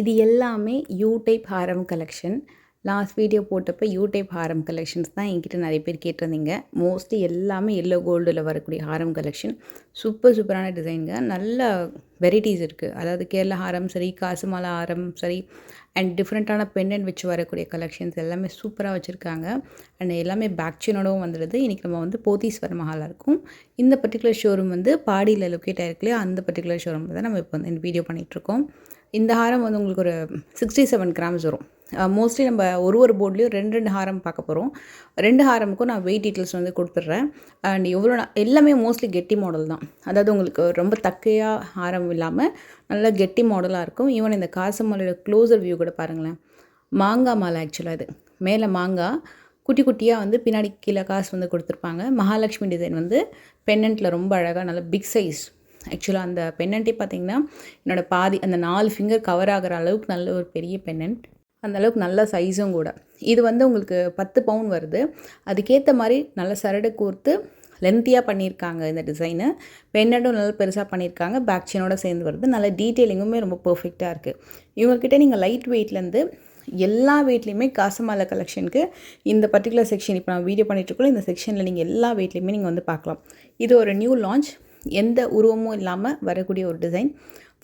இது எல்லாமே U type ஹாரம் கலெக்ஷன். லாஸ்ட் வீடியோ போட்டப்போ யூ டைப் ஹாரம் கலெக்ஷன்ஸ் தான் என்கிட்ட நிறைய பேர் கேட்டிருந்தீங்க. மோஸ்ட்லி எல்லாமே எல்லோ கோல்டில் வரக்கூடிய ஹாரம் கலெக்ஷன். சூப்பரான டிசைனுங்க. நல்ல வெரைட்டிஸ் இருக்குது. அதாவது கேரளா ஹாரம் சரி, காசு மாலை ஹாரம் சரி, அண்ட் டிஃப்ரெண்ட்டான பெண்டன்ட் வச்சு வரக்கூடிய கலெக்ஷன்ஸ் எல்லாமே சூப்பராக வச்சுருக்காங்க. அண்ட் எல்லாமே பேக் செயினோடவும் வந்துடுது. இன்றைக்கி நம்ம வந்து போத்தீஸ்வரம் மஹாலில் இருக்கும். இந்த பர்டிகுலர் ஷோரூம் வந்து பாடியில் லொக்கேட் ஆகிருக்கு இல்லையா, அந்த பர்டிகுலர் ஷோரூமில் தான் நம்ம இப்போ வந்து இந்த வீடியோ பண்ணிகிட்ருக்கோம். இந்த ஹாரம் வந்து உங்களுக்கு ஒரு 67 கிராம்ஸ் வரும். மோஸ்ட்லி நம்ம ஒரு போர்ட்லேயும் 2 ஹாரம் பார்க்க போகிறோம். 2 ஹாரமுக்கும் நான் வெயிட் டீட்டெயில்ஸ் வந்து கொடுத்துட்றேன். அண்ட் எவ்வளோ எல்லாமே மோஸ்ட்லி கெட்டி மாடல் தான். அதாவது உங்களுக்கு ரொம்ப தக்கையாக ஹாரம் இல்லாமல் நல்லா கெட்டி மாடலாக இருக்கும். ஈவன் இந்த காசு மாலையோட க்ளோசர் வியூ கூட பாருங்களேன். மாங்காய் மாலை ஆக்சுவலாக இது. மேலே மாங்காய் குட்டி குட்டியாக வந்து பின்னாடி கீழே காசு வந்து கொடுத்துருப்பாங்க. மகாலட்சுமி டிசைன் வந்து பென்னண்ட்டில் ரொம்ப அழகாக நல்ல பிக் சைஸ். ஆக்சுவலாக அந்த பென்னண்ட்டே பார்த்திங்கன்னா என்னோடய பாதி அந்த 4 ஃபிங்கர் கவர் ஆகிற அளவுக்கு நல்ல ஒரு பெரிய பென்னண்ட். அந்தளவுக்கு நல்ல சைஸும் கூட. இது வந்து உங்களுக்கு 10 பவுன் வருது. அதுக்கேற்ற மாதிரி நல்ல சரடு கோர்த்து லென்த்தியாக பண்ணியிருக்காங்க இந்த டிசைனு. பென்னண்ட்டும் நல்லா பெருசாக பண்ணியிருக்காங்க. பேக் செயினோட சேர்ந்து வருது. நல்ல டீட்டெயிலிங்குமே ரொம்ப பர்ஃபெக்டாக இருக்குது. இவங்கக்கிட்ட நீங்கள் லைட் வெயிட்லேருந்து எல்லா வெயிட்லேயுமே காசு மாலை கலெக்ஷனுக்கு இந்த பர்டிகுலர் செக்ஷன் இப்போ நான் வீடியோ பண்ணிகிட்ருக்கோம். இந்த செக்ஷனில் நீங்கள் எல்லா வெயிட்லேயுமே நீங்கள் வந்து பார்க்கலாம். இது ஒரு நியூ லான்ச். எந்த உருவமும் இல்லாமல் வரக்கூடிய ஒரு டிசைன்.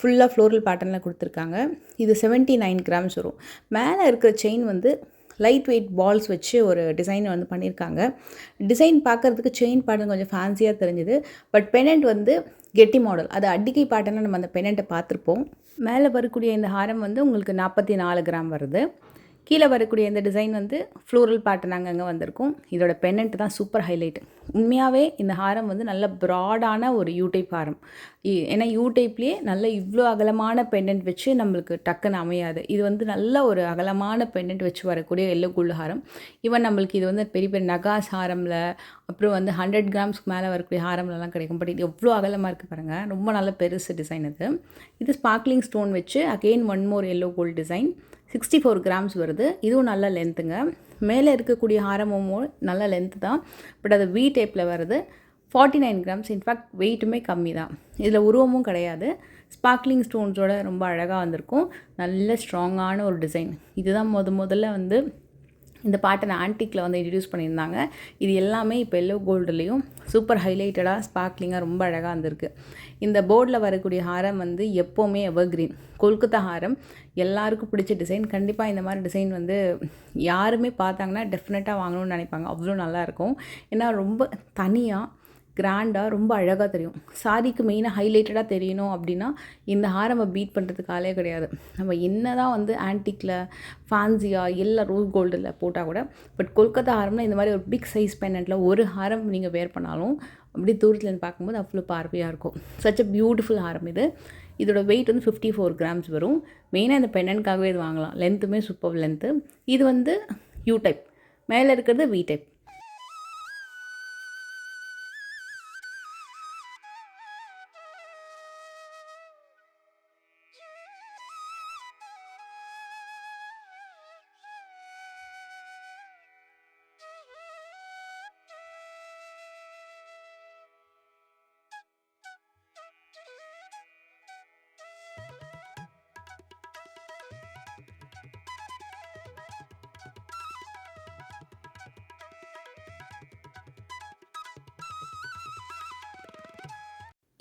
ஃபுல்லாக ஃப்ளோரல் பேட்டர்னில் கொடுத்துருக்காங்க. இது 79 கிராம்ஸ் வரும். மேலே இருக்கிற செயின் வந்து லைட் வெயிட் பால்ஸ் வச்சு ஒரு டிசைன் வந்து பண்ணியிருக்காங்க. டிசைன் பார்க்குறதுக்கு செயின் பேட்டர்ன் கொஞ்சம் ஃபேன்சியாக தெரிஞ்சுது. பட் பெனண்ட் வந்து கெட்டி மாடல். அது அடிக்கை பேட்டர்னில் நம்ம அந்த பெனண்ட்டை பார்த்துருப்போம். மேலே வரக்கூடிய இந்த ஹாரம் வந்து உங்களுக்கு 44 கிராம் வருது. கீழே வரக்கூடிய இந்த டிசைன் வந்து ஃப்ளோரல் பேட்டர்ன் அங்கங்கே வந்திருக்கும். இதோட பென்னண்ட் தான் சூப்பர் ஹைலைட். உண்மையாகவே இந்த ஹாரம் வந்து நல்ல ப்ராடான ஒரு யூ டைப் ஹாரம். ஏன்னா யூ டைப்லேயே நல்ல இவ்வளோ அகலமான பெண்டன்ட் வச்சு நம்மளுக்கு டக்குன்னு அமையாது. இது வந்து நல்ல ஒரு அகலமான பெண்டன்ட் வச்சு வரக்கூடிய எல்லோ கோல்டு ஹாரம். ஈவன் நம்மளுக்கு இது வந்து பெரிய பெரிய நகாஸ் ஹாரமில், அப்புறம் வந்து 100 கிராம்ஸ்க்கு மேலே வரக்கூடிய ஹாரம்லலாம் கிடைக்கும். பட் இது எவ்வளோ அகலமாக இருக்குது பாருங்கள். ரொம்ப நல்ல பெருசு டிசைன் இது. இது ஸ்பார்க்லிங் ஸ்டோன் வச்சு again one more yellow gold design. 64 grams வருது. இதுவும் நல்ல லென்த்துங்க. மேலே இருக்கக்கூடிய ஹாரமும் நல்ல லென்த்து தான். பட் அது வி டைப்பில் வருது. 49 கிராம்ஸ். இன்ஃபேக்ட் வெயிட்டுமே கம்மி தான். இதில் உருவமும் கிடையாது. ஸ்பார்க்லிங் ஸ்டோன்ஸோட ரொம்ப அழகாக வந்திருக்கும். நல்ல ஸ்ட்ராங்கான ஒரு டிசைன். இதுதான் முதல்ல வந்து இந்த பேட்டர்ன் ஆன்டிக்கில் வந்து இன்ட்ரடியூஸ் பண்ணியிருந்தாங்க. இது எல்லாமே இப்போ எல்லோ கோல்டுலேயும் சூப்பர் ஹைலைட்டடாக ஸ்பார்க்லிங்காக ரொம்ப அழகாக வந்திருக்கு. இந்த போர்டில் வரக்கூடிய ஹாரம் வந்து எப்போவுமே எவர்கிரீன். கொல்கத்தா ஹாரம் எல்லாருக்கும் பிடிச்ச டிசைன். கண்டிப்பாக இந்த மாதிரி டிசைன் வந்து யாருமே பார்த்தாங்கன்னா டெஃபினட்டாக வாங்கணும்னு நினைப்பாங்க. அவ்வளோ நல்லாயிருக்கும். ஏன்னா ரொம்ப தனியாக கிராண்டாக ரொம்ப அழகாக தெரியும். சாரிக்கு மெயினாக ஹைலைட்டடாக தெரியணும் அப்படின்னா இந்த ஹாரம் பீட் பண்ணுறதுக்கு ஆளே கிடையாது. நம்ம என்ன தான் வந்து ஆன்டிக்கில் ஃபேன்சியாக எல்லாம் ரோஸ் கோல்டில் போட்டால் கூட, பட் கொல்கத்தா ஹாரம்னா இந்த மாதிரி ஒரு பிக் சைஸ் பென்னண்ட்டில் ஒரு ஹாரம் நீங்கள் வேர் பண்ணாலும் அப்படி தூரத்துலேருந்து பார்க்கும்போது அவ்வளோ பார்வையாக இருக்கும். சச் அ பியூட்டிஃபுல் ஹாரம் இது. இதோட வெயிட் வந்து 54 கிராம்ஸ் வரும். மெயினாக இந்த பென்னண்ட்காகவே இது வாங்கலாம். லென்த்துமே சூப்பர் லென்த்து. இது வந்து யூ டைப். மேலே இருக்கிறது வி டைப்.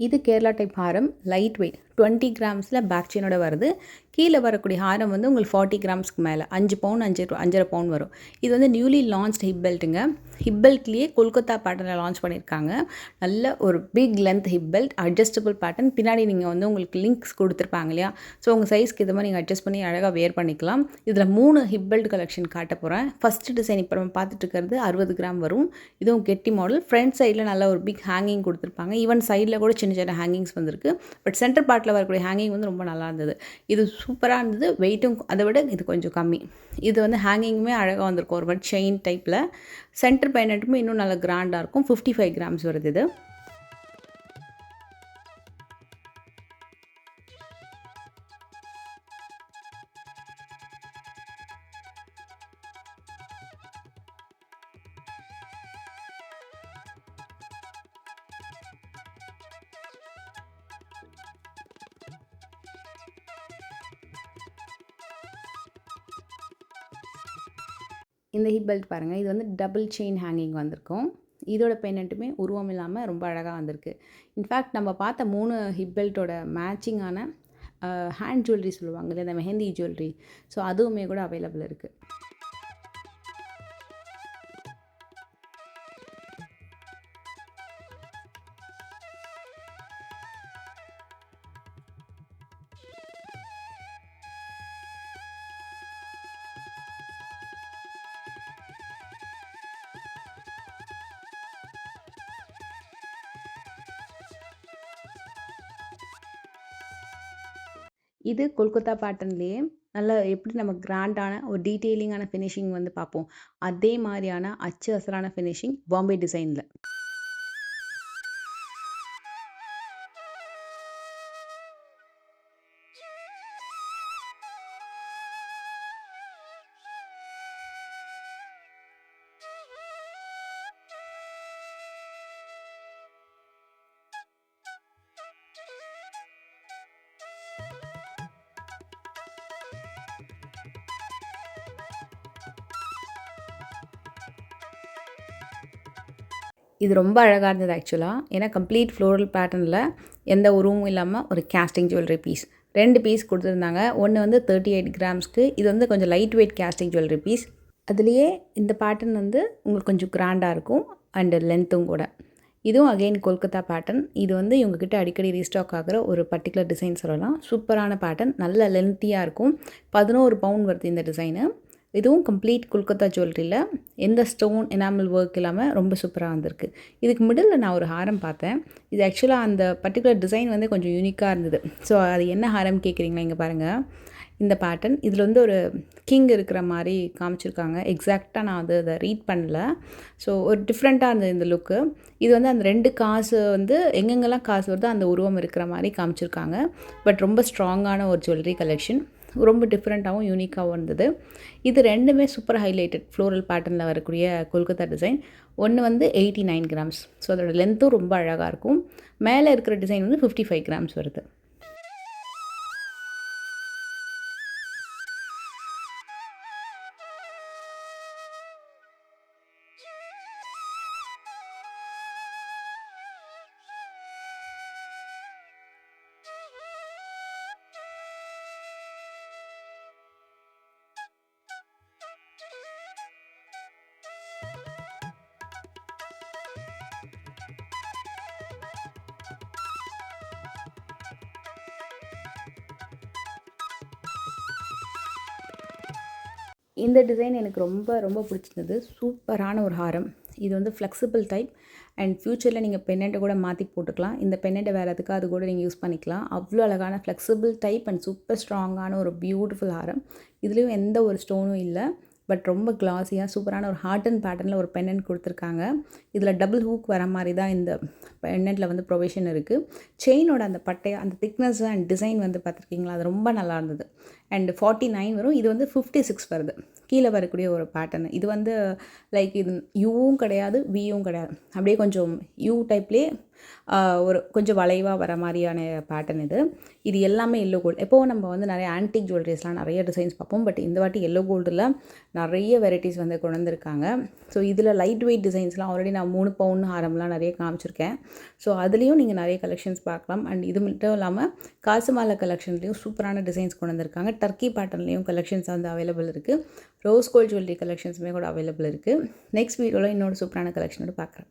இது கேரளா டைப் ஹாரம். லைட் வெயிட் 20 கிராம்ஸில் பேக் செயினோட வருது. கீழே வரக்கூடிய ஹாரம் வந்து உங்களுக்கு 40 கிராம்ஸ்க்கு மேலே 5 பவுன் 5.5 பவுன் வரும். இது வந்து நியூலி லான்ச்ட் ஹிப் பெல்ட்டுங்க. ஹிப் பெல்ட்லேயே கொல்கத்தா பேட்டர்னில் லான்ச் பண்ணியிருக்காங்க. நல்ல ஒரு big length hip belt. Adjustable pattern. பின்னாடி நீங்கள் வந்து உங்களுக்கு லிங்க்ஸ் கொடுத்துருப்பாங்க இல்லையா, ஸோ உங்கள் சைஸ்க்கு இது மாதிரி நீங்கள் அட்ஜஸ்ட் பண்ணி அழகாக வேர் பண்ணிக்கலாம். இதில் 3 ஹிப் பெல்ட் கலெக்ஷன் காட்ட போகிறேன். ஃபஸ்ட்டு டிசைன் இப்போ நம்ம பார்த்துட்டு இருக்கிறது 60 கிராம் வரும். இதுவும் கெட்டி மாடல். ஃப்ரண்ட் சைடில் நல்ல ஒரு பிக் ஹேங்கிங் கொடுத்துருப்பாங்க. ஈவன் சைடில் கூட சின்ன சின்ன ஹேங்கிங்ஸ் வந்திருக்கு. பட் சென்டர் பார்ட்டில் வரக்கூடிய ஹேங்கிங் வந்து ரொம்ப நல்லா இருந்தது. இது சூப்பராக இருந்தது. வெயிட்டும் அதை விட இது கொஞ்சம் கம்மி. இது வந்து ஹேங்கிங்குமே அழகாக வந்திருக்கும். ஒரு மாதிரி செயின் டைப்பில். சென்டர் பென்னண்ட்டுமே இன்னும் நல்லா கிராண்டாக இருக்கும். 55 கிராம்ஸ் வருது இது. இந்த ஹிப் பெல்ட் பாருங்கள், இது வந்து டபுள் செயின் ஹேங்கிங் வந்திருக்கும். இதோட பெண்டன்ட்டுமே உருவம் இல்லாமல் ரொம்ப அழகாக வந்திருக்கு. இன்ஃபேக்ட் நம்ம பார்த்த 3 ஹிப் பெல்ட்டோட மேட்சிங்கான ஹேண்ட் ஜுவல்லரி சொல்லுவாங்க இல்லையா, இந்த மெஹந்தி ஜுவல்லரி, ஸோ அதுவுமே கூட அவைலபிள் இருக்குது. இது கொல்கத்தா பேட்டர்ன்லேயே நல்லா எப்படி நம்ம கிராண்டான ஒரு டீட்டெயிலிங்கான ஃபினிஷிங் வந்து பார்ப்போம், அதே மாதிரியான அச்சு அசலான ஃபினிஷிங் பாம்பே டிசைனில். இது ரொம்ப அழகாக இருந்தது ஆக்சுவலாக. ஏன்னா கம்ப்ளீட் ஃப்ளோரல் பேட்டர்னில் எந்த உருவமும் இல்லாமல் ஒரு கேஸ்டிங் ஜுவல்லரி பீஸ் 2 பீஸ் கொடுத்துருந்தாங்க. ஒன்று வந்து 38 கிராம்ஸ்க்கு, இது வந்து கொஞ்சம் light weight casting jewellery piece. அதுலேயே இந்த பேட்டர்ன் வந்து உங்களுக்கு கொஞ்சம் கிராண்டாக இருக்கும் அண்டு லென்த்தும் கூட. இதுவும் அகெயின் கொல்கத்தா பேட்டர்ன். இது வந்து இவங்ககிட்ட அடிக்கடி ரீஸ்டாக் ஆகிற ஒரு பர்டிகுலர் டிசைன் சொல்லலாம். சூப்பரான பேட்டர்ன், நல்ல லென்த்தியாக இருக்கும். 11 பவுண்ட் வருது இந்த டிசைனு. இதுவும் கம்ப்ளீட் கொல்கத்தா ஜுவல்லரியில் எந்த ஸ்டோன் எனாமல் ஒர்க் இல்லாமல் ரொம்ப சூப்பராக வந்திருக்கு. இதுக்கு மிடில் நான் ஒரு ஹாரம் பார்த்தேன். இது ஆக்சுவலாக அந்த பர்டிகுலர் டிசைன் வந்து கொஞ்சம் யூனிக்காக இருந்தது. ஸோ அது என்ன ஹாரம் கேட்குறீங்களா, இங்கே பாருங்கள் இந்த பேட்டர்ன். இதில் வந்து ஒரு கிங் இருக்கிற மாதிரி காமிச்சிருக்காங்க. எக்ஸாக்டாக நான் வந்து அதை ரீட் பண்ணல. ஸோ ஒரு டிஃப்ரெண்ட்டாக இருந்தது இந்த லுக்கு. இது வந்து அந்த 2 காசு வந்து எங்கெங்கெல்லாம் காசு வருதோ அந்த உருவம் இருக்கிற மாதிரி காமிச்சிருக்காங்க. பட் ரொம்ப ஸ்ட்ராங்கான ஒரு ஜுவல்லரி கலெக்ஷன், ரொம்ப டிஃப்ரெண்ட்டாகவும் யூனிக்காகவும் இருந்தது. இது 2மே சூப்பர் ஹைலைட்டட் ஃப்ளோரல் பேட்டர்னில் வரக்கூடிய கொல்கத்தா டிசைன். ஒன்று வந்து 89 கிராம்ஸ், ஸோ அதோட லென்த்தும் ரொம்ப அழகாக இருக்கும். மேலே இருக்கிற டிசைன் வந்து 55 கிராம்ஸ் வருது. இந்த டிசைன் எனக்கு ரொம்ப ரொம்ப பிடிச்சிருந்தது. சூப்பரான ஒரு ஹாரம். இது வந்து ஃப்ளெக்சிபிள் டைப் அண்ட் ஃப்யூச்சரில் நீங்கள் பெண்டன்ட்டை கூட மாற்றி போட்டுக்கலாம். இந்த பெண்டன்ட்டை வேறு எதுக்கு அது கூட நீங்கள் யூஸ் பண்ணிக்கலாம். அவ்வளோ அழகான ஃப்ளெக்சிபிள் டைப் அண்ட் சூப்பர் ஸ்ட்ராங்கான ஒரு பியூட்டிஃபுல் ஹாரம். இதுலேயும் எந்த ஒரு ஸ்டோனும் இல்லை, பட் ரொம்ப கிளாஸியாக சூப்பரான ஒரு ஹார்ட் அண்ட் பேட்டர்னில் ஒரு பெண்டன்ட் கொடுத்துருக்காங்க. இதில் டபுள் ஹூக் வர மாதிரி தான் இந்த பெண்டன்ட்டில் வந்து ப்ரொவிஷன் இருக்குது. செயினோட அந்த பட்டை, அந்த திக்னஸ் அண்ட் டிசைன் வந்து பார்த்துருக்கீங்களா, அது ரொம்ப நல்லா இருந்தது. அண்ட் 49 வரும். இது வந்து 56 வருது. கீழே வரக்கூடிய ஒரு பேட்டர்ன். இது வந்து லைக் இது யூவும் கிடையாது, வியும் கிடையாது, அப்படியே கொஞ்சம் யூ டைப்லேயே ஒரு கொஞ்சம் வளைவாக வர மாதிரியான பேட்டர்ன் இது. இது எல்லாமே எல்லோ கோல்டு. எப்போவும் நம்ம வந்து நிறைய ஆன்டிக் ஜுவல்லரிஸ்லாம் நிறைய டிசைன்ஸ் பார்ப்போம். பட் இந்த வாட்டி எல்லோ கோல்டில் நிறைய வெரைட்டிஸ் வந்து கொண்டு வந்திருக்காங்க. ஸோ இதில் லைட் வெயிட் டிசைன்ஸ்லாம் ஆல்ரெடி நான் 3 பவுன் ஹாரம்லாம் நிறைய காமிச்சிருக்கேன். ஸோ அதுலேயும் நீங்கள் நிறைய கலெக்ஷன்ஸ் பார்க்கலாம். அண்ட் இது மட்டும் இல்லாமல் காசு மாலை கலெக்ஷன்லேயும் சூப்பரான டிசைன்ஸ் கொண்டு வந்திருக்காங்க. டர்க்கி பேட்டர்ன்லேயும் கலெக்ஷன்ஸ் வந்து அவைலபிள் இருக்குது. ரோஸ் கோல்ட் ஜுவல்லரி கலெக்ஷன்ஸுமே கூட அவைலபிள் இருக்குது. நெக்ஸ்ட் வீடியோவில் இன்னொரு சூப்பரான கலெக்ஷனோடு பார்க்குறேன்.